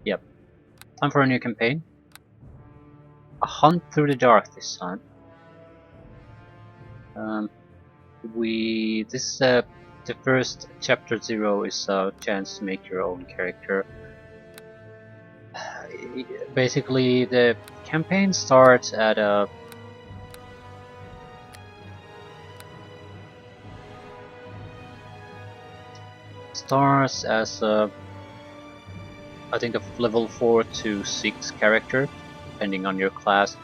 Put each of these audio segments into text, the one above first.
Yep. Time for a new campaign. A hunt through the dark this time. This the first chapter 0 is a chance to make your own character. Basically, the campaign starts at a as a, I think, a level 4 to 6 character, depending on your class,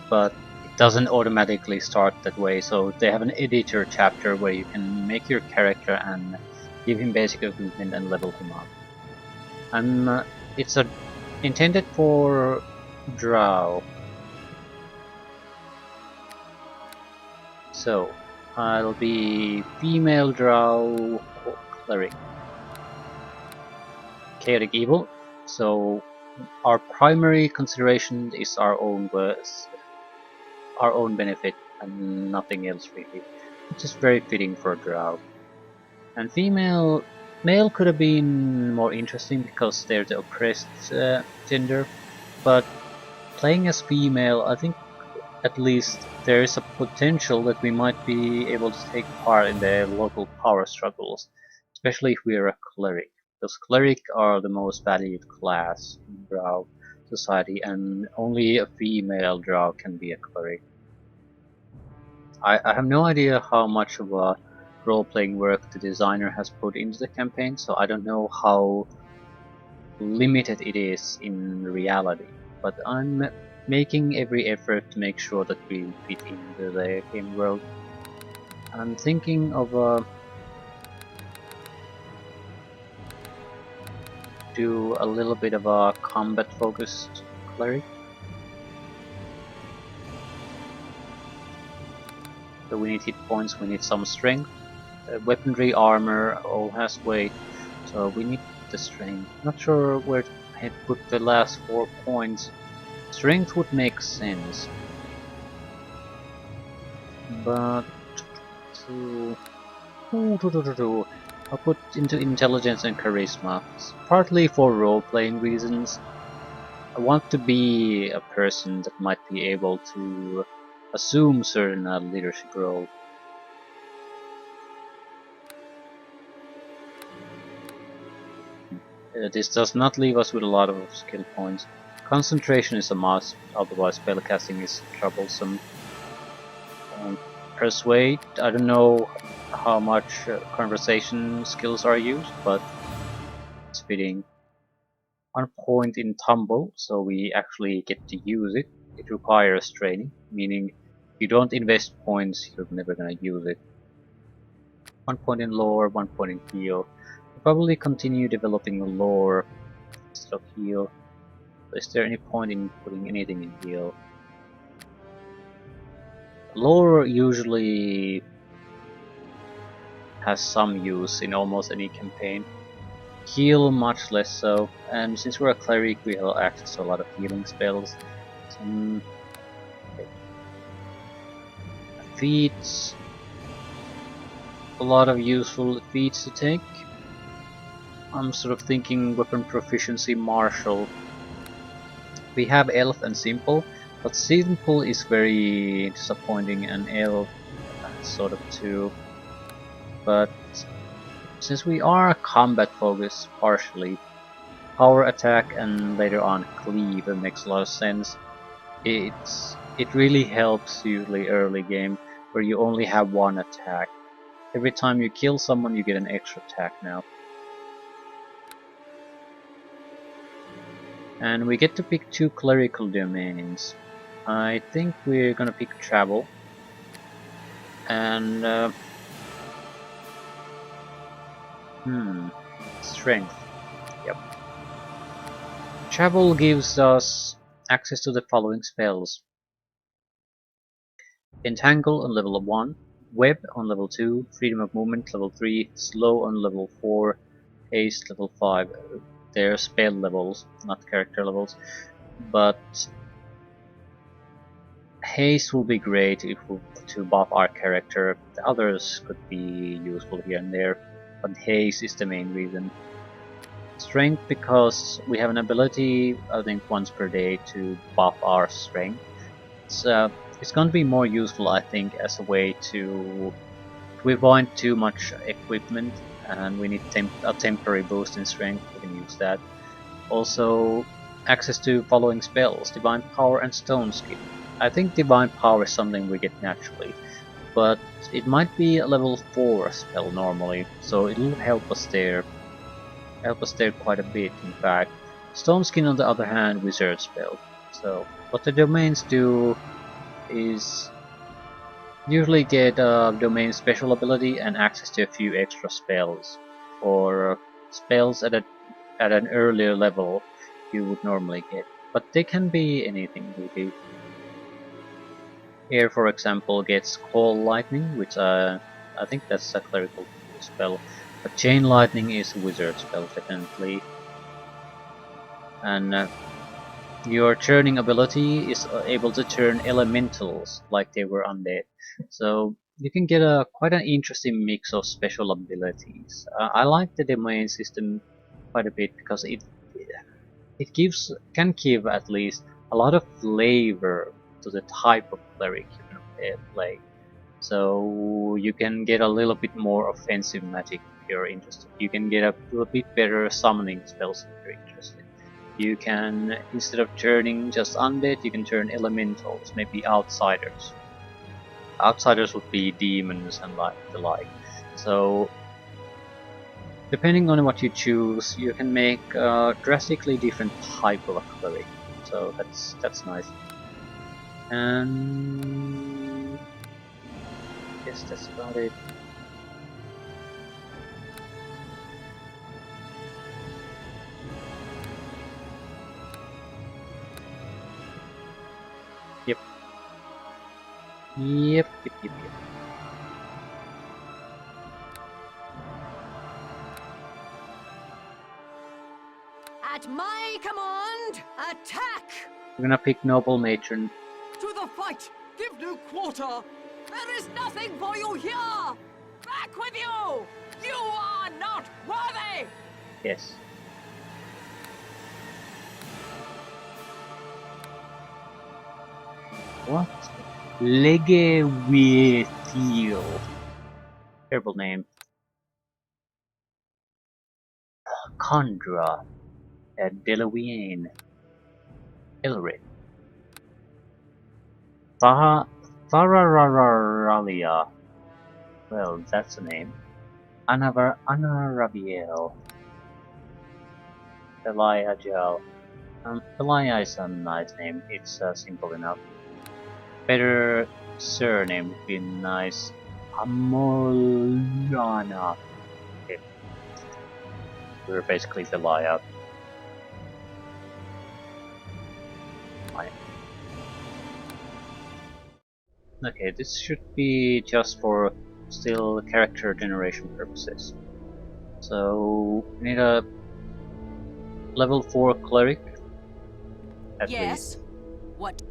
but it doesn't automatically start that way. So they have an editor chapter where you can make your character and give him basic equipment and level him up. And it's intended for Drow. So I'll be female Drow cleric. Chaotic evil. So our primary consideration is our own benefit and nothing else really, which is very fitting for a Drow. And male could have been more interesting because they're the oppressed gender, but playing as female, I think at least there is a potential that we might be able to take part in the local power struggles, especially if we are a cleric, because cleric are the most valued class in Drow society, and only a female Drow can be a cleric. I have no idea how much of a role-playing work the designer has put into the campaign, so I don't know how limited it is in reality, but I'm making every effort to make sure that we fit into the game world. I'm thinking of do a little bit of a combat-focused cleric. So we need hit points, we need some strength. Weaponry, armor, all has weight, so we need the strength. Not sure where to put the last 4 points. Strength would make sense, but I'll put into intelligence and charisma, partly for role-playing reasons. I want to be a person that might be able to assume certain leadership role. This does not leave us with a lot of skill points. Concentration is a must, otherwise spellcasting is troublesome. Persuade, I don't know how much conversation skills are used, but it's fitting. 1 point in tumble, so we actually get to use it. It requires training, meaning if you don't invest points, you're never gonna use it. 1 point in lore, 1 point in heal. We'll probably continue developing lore instead of heal. So is there any point in putting anything in heal? Lore usually has some use in almost any campaign. Heal much less so, and since we're a cleric we have access to a lot of healing spells. Some feats, a lot of useful feats to take. I'm sort of thinking weapon proficiency martial. We have elf and simple, but simple is very disappointing and elf sort of too. But since we are combat focused partially, power attack and later on cleave makes a lot of sense. It really helps usually early game where you only have 1 attack. Every time you kill someone you get an extra attack now. And we get to pick 2 clerical domains. I think we're gonna pick travel. And strength. Yep. Travel gives us access to the following spells. Entangle on level 1, Web on level 2, Freedom of Movement level 3, Slow on level 4, Haste level 5. They're spell levels, not character levels, but Haste will be great if we to buff our character. The others could be useful here and there, but Haste is the main reason. Strength, because we have an ability, I think once per day, to buff our strength. It's going to be more useful, I think, as a way to, if we want too much equipment and we need a temporary boost in strength, we can use that. Also, access to following spells, Divine Power and Stone Skin. I think Divine Power is something we get naturally, but it might be a level 4 spell normally, so it'll help us there quite a bit, in fact. Stone Skin, on the other hand, wizard spell. So what the domains do is usually get a domain special ability and access to a few extra spells, or spells at an earlier level you would normally get. But they can be anything really. Here, for example, gets Call Lightning, which I think that's a clerical spell. But Chain Lightning is a wizard spell, definitely. And your turning ability is able to turn elementals like they were undead. So you can get a quite an interesting mix of special abilities. I like the domain system quite a bit because it can give at least a lot of flavor to the type of cleric you can play. So you can get a little bit more offensive magic if you're interested. You can get a bit better summoning spells if you're interested. You can, instead of turning just undead, you can turn elementals, maybe outsiders. Outsiders would be demons and like the like. So depending on what you choose, you can make a drastically different type of a cleric. So that's nice. And I guess that's about it. Yep. Yep. At my command, attack! We're gonna pick Noble Matron. To the fight! Give no quarter! There is nothing for you here! Back with you! You are not worthy! Yes. What? Legewithiel. Terrible name. Condra. Delawian. Elred. Fararalia. Well, that's a name. Anarabiel. Belial. Belial is a nice name. It's simple enough. Better surname would be nice. Amolana. Okay. We're basically Belial. Okay, this should be just for still character generation purposes. So we need a level 4 cleric at least. What?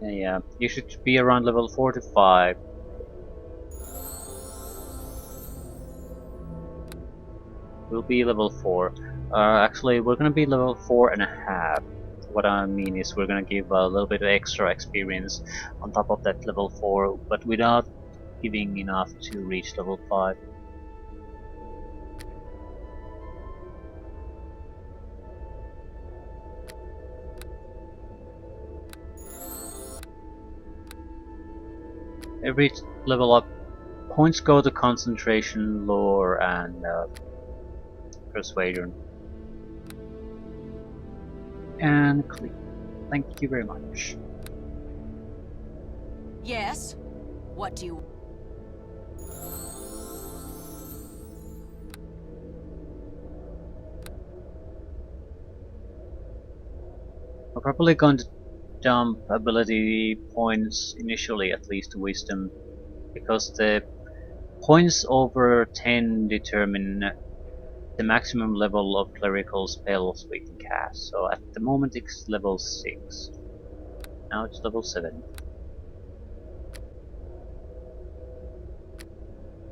Yeah, you should be around level 4 to 5. We'll be level 4. Actually, we're gonna be level 4.5. What I mean is we're gonna give a little bit of extra experience on top of that level 4, but without giving enough to reach level 5. Every level up, points go to concentration, lore, and persuasion. And click. Thank you very much. Yes? What do you... We're probably going to dump ability points initially, at least to wisdom, because the points over 10 determine the maximum level of clerical spells we can cast. So at the moment it's level 6. Now it's level 7.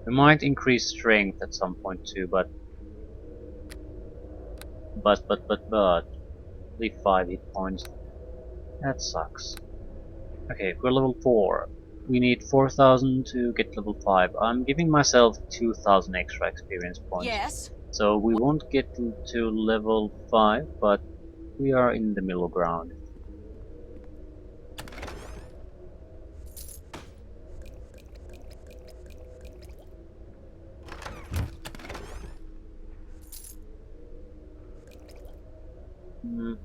We might increase strength at some point too, but but. Only 5 hit points. That sucks. Okay, we're level 4. We need 4,000 to get level 5. I'm giving myself 2,000 extra experience points. Yes? So we won't get to level 5, but we are in the middle ground.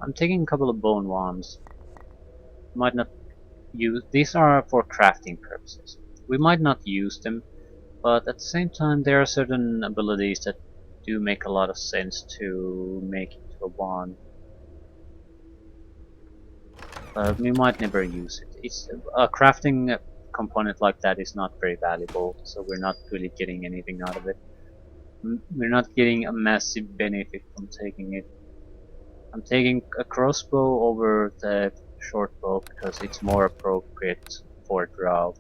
I'm taking a couple of bone wands. Might not use these are for crafting purposes. We might not use them, but at the same time there are certain abilities that do make a lot of sense to make into a wand. We might never use it. It's a crafting component like that is not very valuable, so we're not really getting anything out of it. We're not getting a massive benefit from taking it. I'm taking a crossbow over the short bow because it's more appropriate for Drow.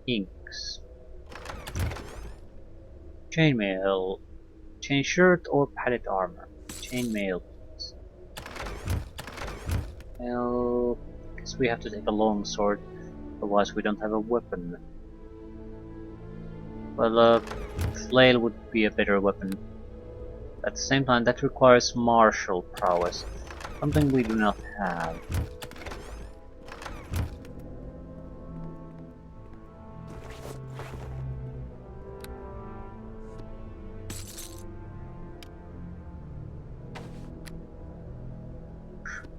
Inks. Chainmail. Chain shirt or padded armor? Chainmail, please. Well, I guess we have to take a long sword, otherwise we don't have a weapon. Well, flail would be a better weapon. At the same time, that requires martial prowess, something we do not have.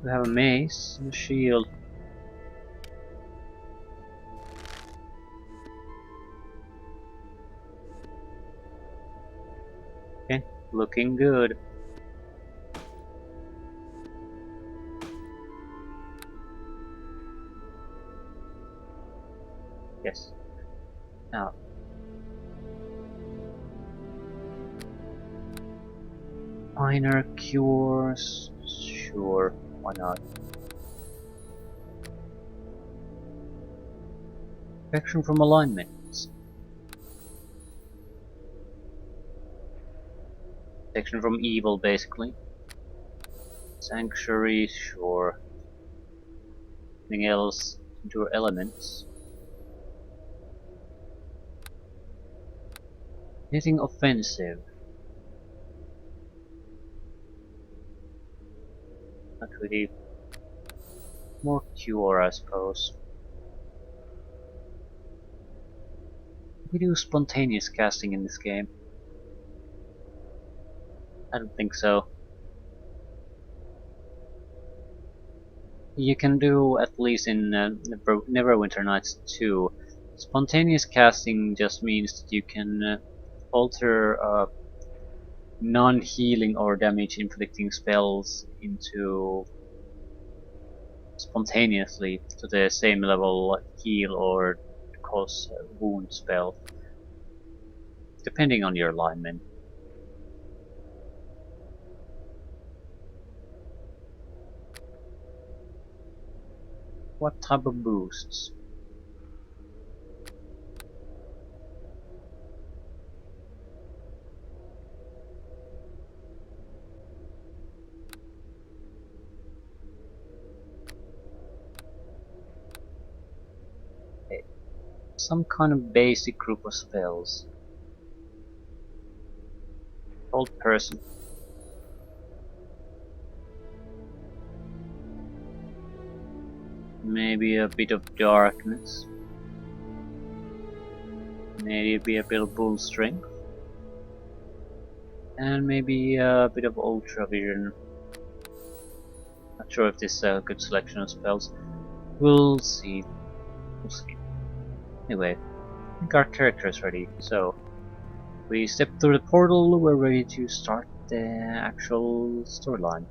We have a mace and a shield. Okay, looking good. Yes. Now, minor cures. Sure, why not? Protection from alignments. Protection from evil, basically. Sanctuary, sure. Anything else? Endure elements. Anything offensive? Not really. More cure, I suppose. We do spontaneous casting in this game. I don't think so. You can do, at least in Neverwinter Nights 2, spontaneous casting just means that you can alter non-healing or damage inflicting spells into spontaneously to the same level heal or cause wound spell, depending on your alignment. What type of boosts? Okay. Some kind of basic group of spells. Old person. Maybe a bit of darkness. Maybe a bit of bull strength. And maybe a bit of ultra vision. Not sure if this is a good selection of spells. We'll see. We'll see. Anyway, I think our character is ready. So, we step through the portal, we're ready to start the actual storyline.